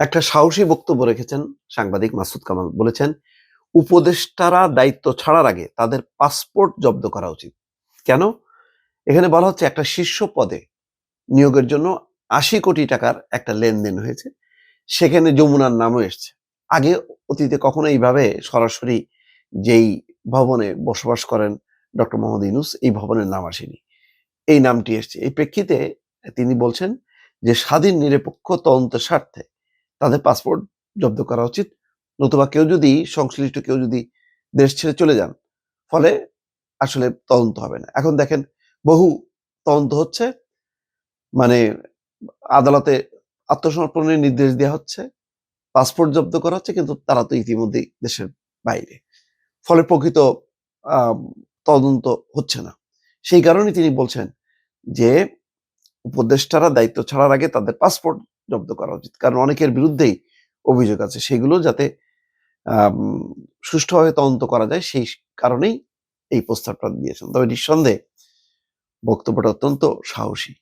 একটা সাহসী বক্তব্য রেখেছেন সাংবাদিক মাসুদ কামাল। বলেছেন, উপদেষ্টারা দায়িত্ব ছাড়ার আগে তাদের পাসপোর্ট জব্দ করা উচিত। কেন? এখানে বলা হচ্ছে একটা শীর্ষ পদে নিয়োগের জন্য ৮০ কোটি টাকার একটা লেনদেন হয়েছে। সেখানে যমুনার নামও এসছে। আগে অতীতে কখনো এইভাবে সরাসরি যেই ভবনে বসবাস করেন ডক্টর মোহাম্মদ ইউনূস, এই ভবনের নাম আসেনি। এই নামটি এসছে। এই প্রেক্ষিতে তিনি বলছেন যে স্বাধীন নিরপেক্ষ তদন্তের স্বার্থে তাদের পাসপোর্ট জব্দ করা উচিত। নতুবা সংশ্লিষ্ট কেউ যদি দেশ ছেড়ে চলে যান, ফলে আসলে তদন্ত হবে না। এখন দেখেন, বহু তদন্ত হচ্ছে, মানে আদালতে আত্মসমর্পণের নির্দেশ দেওয়া হচ্ছে, পাসপোর্ট জব্দ করা হচ্ছে, কিন্তু তারা তো ইতিমধ্যেই দেশের বাইরে। ফলে প্রকৃত আহ, তদন্ত হচ্ছে না। সেই কারণে তিনি বলছেন যে উপদেষ্টারা দায়িত্ব ছাড়ার আগে তাদের পাসপোর্ট জব্দ করা উচিত, কারণ অনেকের বিরুদ্ধেই অভিযোগ আছে, সেগুলো যাতে আম, সুষ্ঠুভাবে তদন্ত করা যায়, সেই কারণেই এই প্রস্তাবটা দিয়েছেন। তবে নিঃসন্দেহে বক্তব্যটা অত্যন্ত সাহসী।